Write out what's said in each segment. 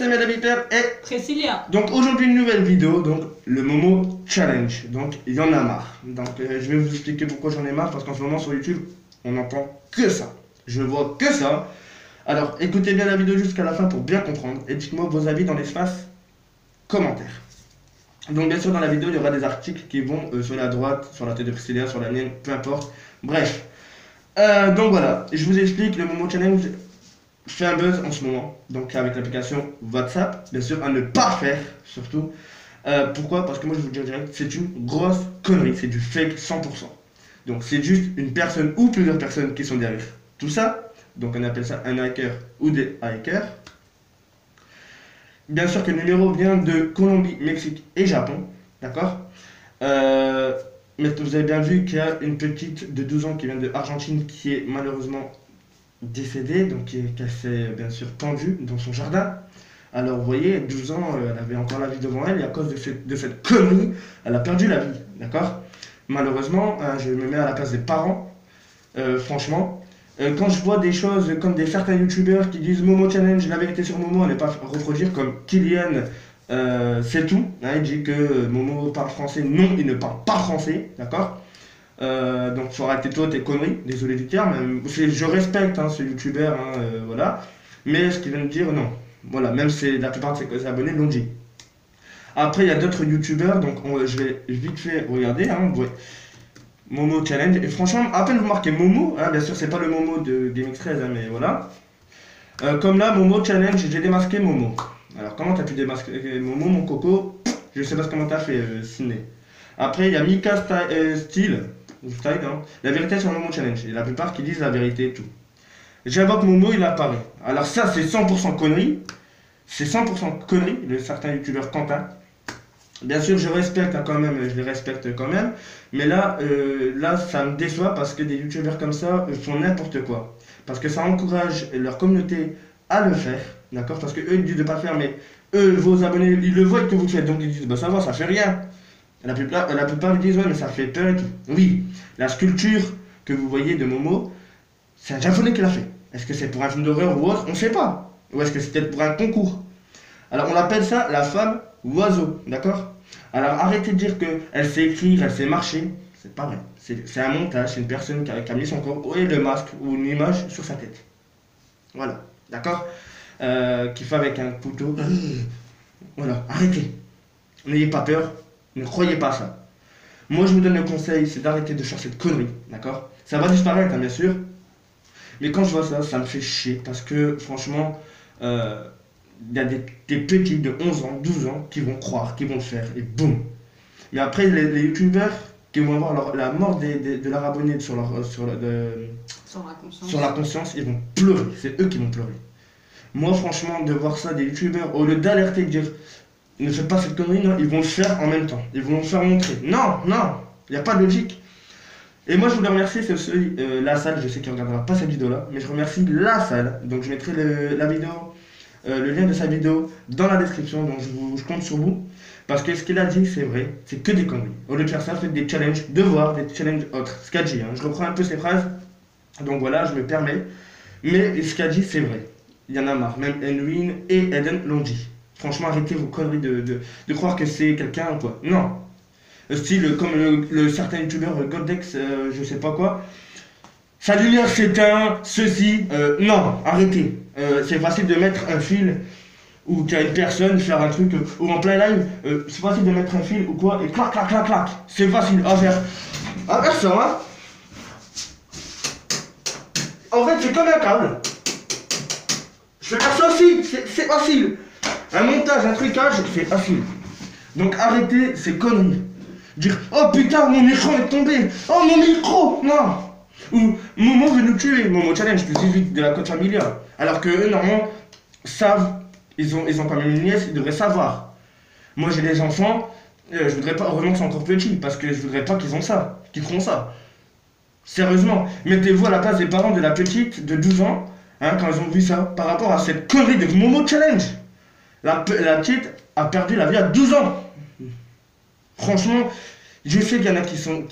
c'est Madame Hyper et Priscilla. donc aujourd'hui une nouvelle vidéo, donc le Momo Challenge. Donc il y en a marre. Donc je vais vous expliquer pourquoi j'en ai marre, parce qu'en ce moment sur YouTube, on n'entend que ça. Je vois que ça. Alors écoutez bien la vidéo jusqu'à la fin pour bien comprendre et dites-moi vos avis dans l'espace commentaires. Donc bien sûr dans la vidéo il y aura des articles qui vont sur la droite, sur la tête de Priscilla, sur la mienne, peu importe. Bref. Donc voilà, je vous explique, le Momo Challenge fait un buzz en ce moment, donc avec l'application WhatsApp, bien sûr à ne pas faire surtout. Pourquoi? Parce que moi je vous dis direct, c'est une grosse connerie, c'est du fake 100%. Donc c'est juste une personne ou plusieurs personnes qui sont derrière tout ça, donc on appelle ça un hacker ou des hackers. Bien sûr que le numéro vient de Colombie, Mexique et Japon, d'accord. Mais vous avez bien vu qu'il y a une petite de 12 ans qui vient de Argentine qui est malheureusement décédée, donc qui s'est bien sûr pendue dans son jardin. Alors vous voyez, 12 ans, elle avait encore la vie devant elle et à cause de cette connerie, elle a perdu la vie, d'accord. Malheureusement, je me mets à la place des parents, franchement. Quand je vois des choses comme certains youtubeurs qui disent Momo Challenge, la vérité sur Momo, à ne pas reproduire, comme Kylian, c'est tout. Hein, il dit que Momo parle français. Non, il ne parle pas français, d'accord. Donc faut arrêter toi tes conneries, désolé du terme. Je respecte ce youtubeur, voilà. Mais ce qu'il vient de dire, non. Voilà, même si la plupart de ses abonnés l'ont dit. Après, il y a d'autres youtubeurs, donc je vais vite fait regarder. Ouais. Momo Challenge, et franchement, à peine vous marquez Momo, bien sûr, c'est pas le Momo de GameX13, mais voilà. Comme là, Momo Challenge, j'ai démasqué Momo. Alors, comment t'as pu démasquer Momo, mon coco? Je sais pas comment t'as fait, Ciné. Après, il y a Mika Style, la vérité sur Momo Challenge, et la plupart qui disent la vérité et tout. J'invoque Momo, il apparaît. Alors, ça, c'est 100% connerie. C'est 100% connerie, le certain youtubeur Quentin. Bien sûr, je respecte quand même, je les respecte quand même, mais là, ça me déçoit parce que des youtubeurs comme ça font n'importe quoi. Parce que ça encourage leur communauté à le faire, d'accord? Parce que eux ils disent de pas faire, mais eux, vos abonnés, ils le voient que vous le faites, donc ils disent bah ça va, ça fait rien. La plupart ils disent ouais, mais ça fait peur et tout. Oui, la sculpture que vous voyez de Momo, c'est un japonais qui l'a fait. Est-ce que c'est pour un film d'horreur ou autre? On ne sait pas. Ou est-ce que c'est peut-être pour un concours? Alors on appelle ça la femme oiseau, d'accord? Alors arrêtez de dire qu'elle sait écrire, elle sait marcher, c'est pas vrai. C'est un montage, c'est une personne qui a mis son corps et le masque ou une image sur sa tête. Voilà, d'accord. Qui fait avec un couteau. Voilà, arrêtez. N'ayez pas peur, ne croyez pas ça. Moi je vous donne le conseil, c'est d'arrêter de faire cette connerie, d'accord. Ça va disparaître, bien sûr. Mais quand je vois ça, ça me fait chier parce que franchement... il y a des petits de 11 ans, 12 ans qui vont croire, qui vont le faire, et boum. Mais après, les youtubeurs qui vont avoir la mort de leur abonné sur la conscience, ils vont pleurer. C'est eux qui vont pleurer. Moi, franchement, de voir ça, des youtubeurs, au lieu d'alerter et de dire ne faites pas cette connerie, non, ils vont le faire en même temps. Ils vont le faire montrer. Non, il n'y a pas de logique. Et moi, je voulais remercier la salle, je sais qu'il ne regardera pas cette vidéo-là, mais je remercie la salle. Donc, je mettrai la vidéo. Le lien de sa vidéo dans la description, donc je compte sur vous. Parce que ce qu'il a dit, c'est vrai, c'est que des conneries. Au lieu de faire ça, faites des challenges, devoirs, des challenges autres. Ce qu'a dit, je reprends un peu ses phrases, donc voilà, je me permets. Mais ce qu'a dit, c'est vrai. Il y en a marre, même Enwin et Eden l'ont dit. Franchement, arrêtez vos conneries de croire que c'est quelqu'un ou quoi. Non. Style comme le certain youtubeur Goldex, je sais pas quoi. Salut lien, c'est un ceci. Non, arrêtez. C'est facile de mettre un fil ou qu'il y a une personne faire un truc ou en plein live. C'est facile de mettre un fil ou quoi et clac, clac, clac, clac. C'est facile à faire. À faire ça, hein. En fait, c'est comme un câble. Je fais faire ça aussi. C'est facile. Un montage, un trucage, c'est facile. Donc arrêtez ces conneries. Dire oh putain, mon écran est tombé. Oh mon micro. Non. Ou Momo veut nous tuer, Momo Challenge, plus 18 de la Côte Familiale. Alors que eux, normalement, savent, ils ont quand même une nièce, ils devraient savoir. Moi, j'ai des enfants, je voudrais pas, heureusement qu'ils sont encore petits, parce que je voudrais pas qu'ils feront ça. Sérieusement, mettez-vous à la place des parents de la petite de 12 ans, quand ils ont vu ça, par rapport à cette connerie de Momo Challenge. La petite a perdu la vie à 12 ans. Franchement, je sais qu'il y en a qui sont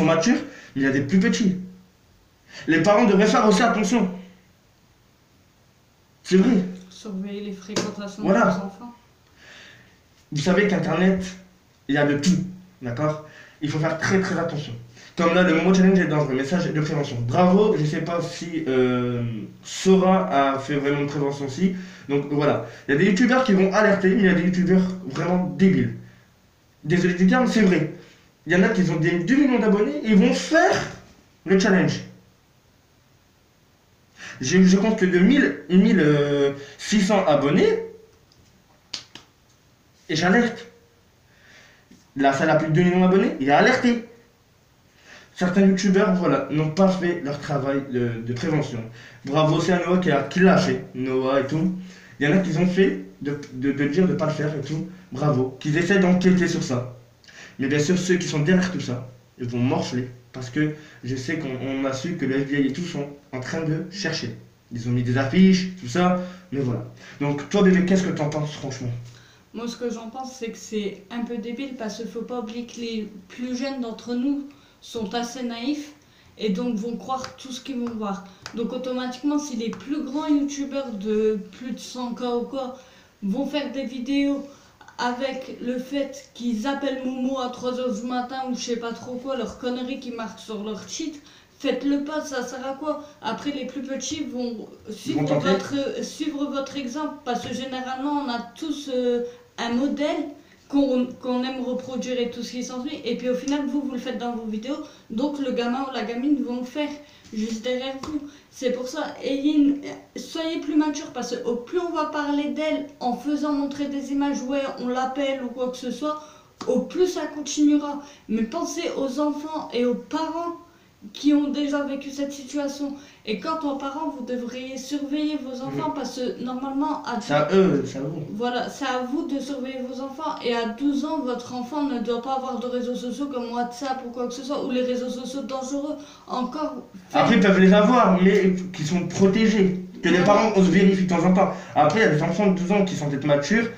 matures, mais il y a des plus petits. Les parents devraient faire aussi attention. C'est vrai. surveiller les fréquentations Voilà. de vos enfants. Vous savez qu'Internet, il y a de tout, d'accord? Il faut faire très très attention. Comme là, le Momo Challenge est dangereux, message de prévention. Bravo, je ne sais pas si Sora a fait vraiment une prévention aussi. Donc voilà, il y a des youtubeurs qui vont alerter, mais il y a des youtubeurs vraiment débiles. Désolé du terme, c'est vrai. Il y en a qui ont des 2 millions d'abonnés et ils vont faire le challenge. Je compte que de 1600 abonnés et j'alerte. La salle a plus de 2 millions d'abonnés, il a alerté. Certains youtubeurs, voilà, n'ont pas fait leur travail de prévention. Bravo aussi à Noah qui l'a fait, Noah et tout. Il y en a qui ont fait de dire de ne pas le faire et tout. Bravo, qu'ils essaient d'enquêter sur ça. Mais bien sûr, ceux qui sont derrière tout ça, ils vont morfler. Parce que je sais qu'on a su que le FBI et tout sont en train de chercher. Ils ont mis des affiches, tout ça, mais voilà. Donc toi bébé, qu'est-ce que t'en penses franchement? Moi, ce que j'en pense, c'est que c'est un peu débile parce qu'il ne faut pas oublier que les plus jeunes d'entre nous sont assez naïfs et donc vont croire tout ce qu'ils vont voir. Donc automatiquement, si les plus grands youtubeurs de plus de 100K ou quoi vont faire des vidéos avec le fait qu'ils appellent Momo à 3h du matin ou je sais pas trop quoi, leurs conneries qui marquent sur leur titre, faites-le pas, ça sert à quoi? Après, les plus petits vont suivre votre exemple parce que généralement, on a tous un modèle qu'on aime reproduire et tout ce qui s'ensuit. Et puis au final, vous le faites dans vos vidéos, donc le gamin ou la gamine vont le faire juste derrière vous. C'est pour ça, soyez plus mature parce que au plus on va parler d'elle en faisant montrer des images, ouais, on l'appelle ou quoi que ce soit, au plus ça continuera. Mais pensez aux enfants et aux parents qui ont déjà vécu cette situation. Et quant aux parents, vous devriez surveiller vos enfants parce que normalement, c'est à eux, c'est à vous. Voilà, c'est à vous de surveiller vos enfants. Et à 12 ans, votre enfant ne doit pas avoir de réseaux sociaux comme WhatsApp ou quoi que ce soit, ou les réseaux sociaux dangereux. Encore. Après, ils peuvent les avoir, mais qui sont protégés. Que les parents osent vérifier de temps en temps. Après, il y a des enfants de 12 ans qui sont peut-être matures,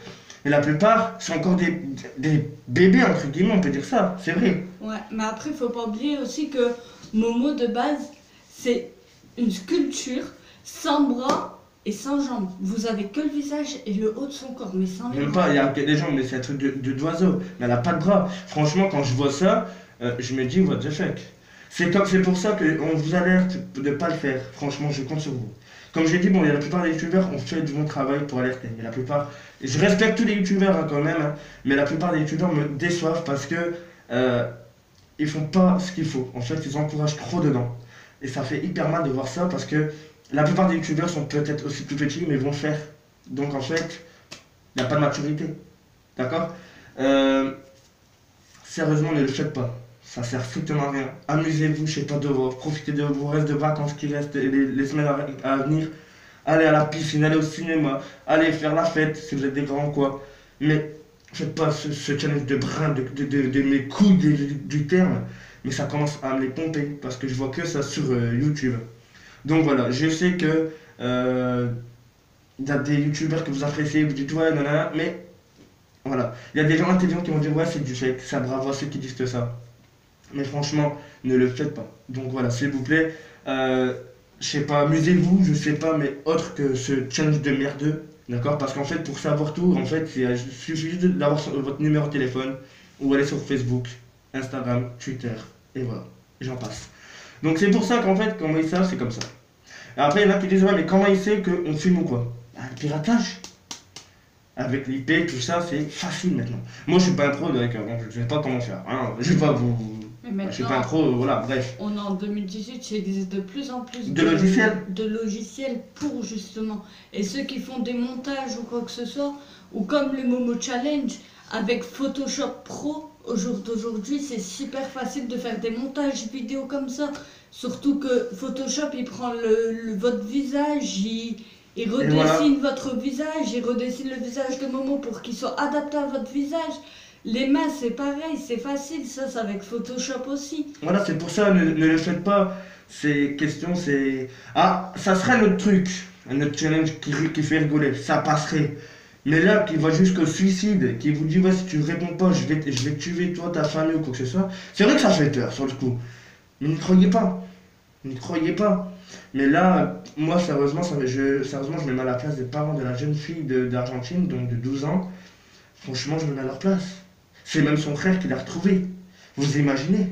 mais la plupart sont encore des bébés, entre guillemets, on peut dire ça. C'est vrai. Ouais, mais après, il faut pas oublier aussi que Momo, de base, c'est une sculpture sans bras et sans jambes. Vous avez que le visage et le haut de son corps, mais sans les Même bras. pas, il y a des gens, mais c'est un truc d'oiseau. Mais elle n'a pas de bras. Franchement, quand je vois ça, je me dis, what the fuck. C'est pour ça qu'on vous alerte de ne pas le faire. Franchement, je compte sur vous. Comme j'ai dit, bon, il y a la plupart des youtubeurs ont fait du bon travail pour alerter. Et la plupart, je respecte tous les youtubeurs hein, quand même, hein, mais la plupart des youtubeurs me déçoivent parce que ils font pas ce qu'il faut. En fait, ils encouragent trop dedans. Et ça fait hyper mal de voir ça parce que la plupart des youtubeurs sont peut-être aussi plus petits, mais vont le faire. Donc en fait, il n'y a pas de maturité. D'accord Sérieusement, ne le faites pas. Ça sert strictement à rien. Amusez-vous, je sais pas, profitez de vos restes de vacances qui restent les semaines à venir. Allez à la piscine, allez au cinéma, allez faire la fête si vous êtes des grands quoi. Mais faites pas ce challenge de brin, de mes couilles du terme. Mais ça commence à me les pomper parce que je vois que ça sur YouTube. Donc voilà, je sais que y a des youtubeurs que vous appréciez, vous dites ouais, nanana, mais voilà. Il y a des gens intelligents qui vont dire ouais, c'est du fake, ça bravo à ceux qui disent que ça. Mais franchement, ne le faites pas. Donc voilà, s'il vous plaît, je sais pas, amusez-vous, je sais pas, mais autre que ce challenge de merdeux, d'accord? Parce qu'en fait, pour savoir tout, en fait, il suffit juste d'avoir votre numéro de téléphone ou aller sur Facebook, Instagram, Twitter, et voilà, j'en passe. Donc c'est pour ça qu'en fait, comment ils savent, c'est comme ça. Et après, il y en a qui disent ouais, mais comment ils savent qu'on filme ou quoi? Bah, le piratage. Avec l'IP, tout ça, c'est facile maintenant. Moi, je suis pas un pro, d'accord, donc je sais pas comment faire. Hein. Je vais pas vous. Je suis pas un pro, voilà, bref. On est en 2018, il existe de plus en plus de logiciels pour justement. Et ceux qui font des montages ou quoi que ce soit, ou comme le Momo Challenge, avec Photoshop Pro, au jour d'aujourd'hui, c'est super facile de faire des montages vidéo comme ça. Surtout que Photoshop, il prend votre visage, il redessine votre visage, il redessine le visage de Momo pour qu'il soit adapté à votre visage. Les mains, c'est pareil, c'est facile, ça, c'est avec Photoshop aussi. Voilà, c'est pour ça, ne le faites pas. Ces questions, c'est... Ah, ça serait notre truc, notre challenge qui fait rigoler, ça passerait. Mais là, qui va jusqu'au suicide, qui vous dit, ouais, si tu réponds pas, je vais te tuer, toi, ta famille ou quoi que ce soit. C'est vrai que ça fait peur, sur le coup. Mais n'y croyez pas. N'y croyez pas. Mais là, moi, sérieusement, sérieusement, je me mets à la place des parents de la jeune fille d'Argentine, donc de 12 ans. Franchement, je me mets à leur place. C'est même son frère qui l'a retrouvé. Vous imaginez?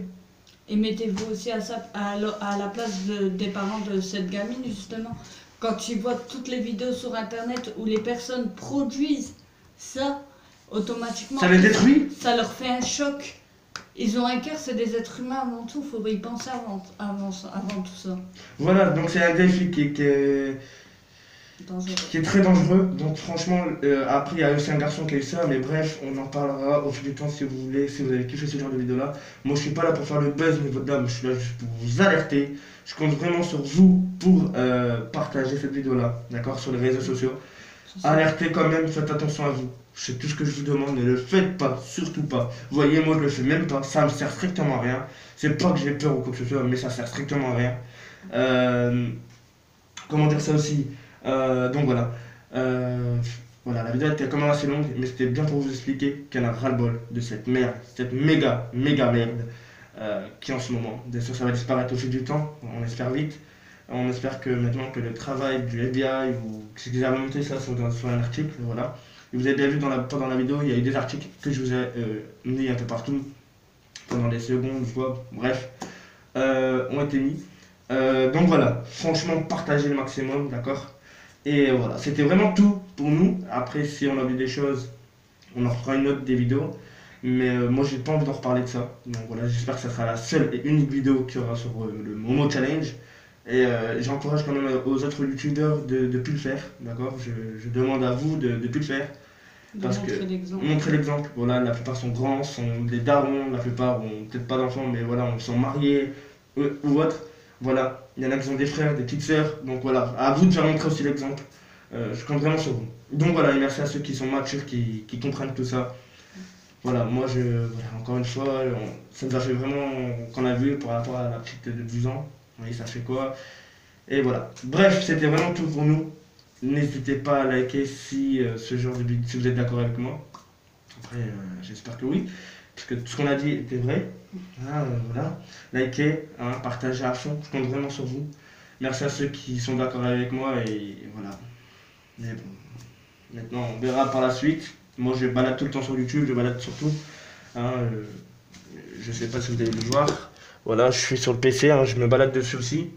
Et mettez-vous aussi à la place des parents de cette gamine, justement. Quand tu vois toutes les vidéos sur Internet où les personnes produisent ça, automatiquement, Ça les détruit? ça leur fait un choc. Ils ont un cœur, c'est des êtres humains avant tout, il faut y penser avant tout ça. Voilà, donc c'est un défi Dangereux. qui est très dangereux. Donc franchement, après il y a aussi un garçon qui a eu ça, mais bref, on en parlera au fil du temps si vous voulez, si vous avez kiffé ce genre de vidéo là. Moi je suis pas là pour faire le buzz niveau de l'âme, je suis là juste pour vous alerter. Je compte vraiment sur vous pour partager cette vidéo là, d'accord, sur les réseaux sociaux. Alertez quand même, faites attention à vous. C'est tout ce que je vous demande, ne le faites pas, surtout pas. Vous voyez, moi je le fais même pas, ça me sert strictement à rien. C'est pas que j'ai peur ou quoi que ce soit, mais ça sert strictement à rien. Comment dire ça aussi? Donc voilà. Voilà, la vidéo était quand même assez longue, mais c'était bien pour vous expliquer qu'elle a ras-le-bol de cette merde, cette méga merde qui en ce moment. Bien sûr, ça va disparaître au fil du temps, on espère vite. On espère que maintenant que le travail du FBI ou ce qu'ils avaient monté ça sur un article, voilà. Et vous avez bien vu pendant la vidéo, il y a eu des articles que je vous ai mis un peu partout pendant des secondes, fois, bref, ont été mis. Donc voilà, franchement, partagez le maximum, d'accord? Et voilà, c'était vraiment tout pour nous. Après, si on a vu des choses, on en fera une autre des vidéos. Mais moi, j'ai pas envie d'en reparler de ça. Donc voilà, j'espère que ça sera la seule et unique vidéo qu'il y aura sur le Momo Challenge. Et j'encourage quand même aux autres youtubeurs de plus le faire, d'accord? Je demande à vous de plus le faire. Parce que montrer l'exemple, voilà, la plupart sont grands, sont des darons, la plupart ont peut-être pas d'enfants, mais voilà, on sont mariés ou autres. Voilà, il y en a qui ont des frères, des petites sœurs, donc voilà, à vous de faire montrer aussi l'exemple. Je compte vraiment sur vous. Donc voilà, et merci à ceux qui sont matures, qui comprennent tout ça. Voilà, moi voilà, encore une fois, ça nous a fait vraiment qu'on a vu par rapport à la petite de 12 ans. Vous voyez, ça fait quoi? Et voilà. Bref, c'était vraiment tout pour nous. N'hésitez pas à liker si ce genre de vidéo, si vous êtes d'accord avec moi. Après, j'espère que oui, parce que tout ce qu'on a dit était vrai. Voilà. Likez, hein, partagez à fond. Je compte vraiment sur vous. Merci à ceux qui sont d'accord avec moi et voilà. Mais bon, maintenant, on verra par la suite. Moi, je balade tout le temps sur YouTube, je balade surtout. Hein, je sais pas si vous allez le voir. Voilà, je suis sur le PC, hein, je me balade dessus aussi.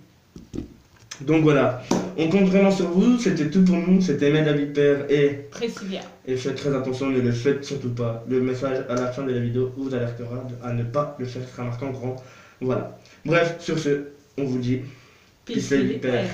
Donc voilà, on compte vraiment sur vous, c'était tout pour nous, c'était Med David Père et Priscilla. Et faites très attention, ne le faites surtout pas. Le message à la fin de la vidéo vous alertera à ne pas le faire, ce sera marqué en grand. Voilà. Bref, sur ce, on vous dit Peace, Père.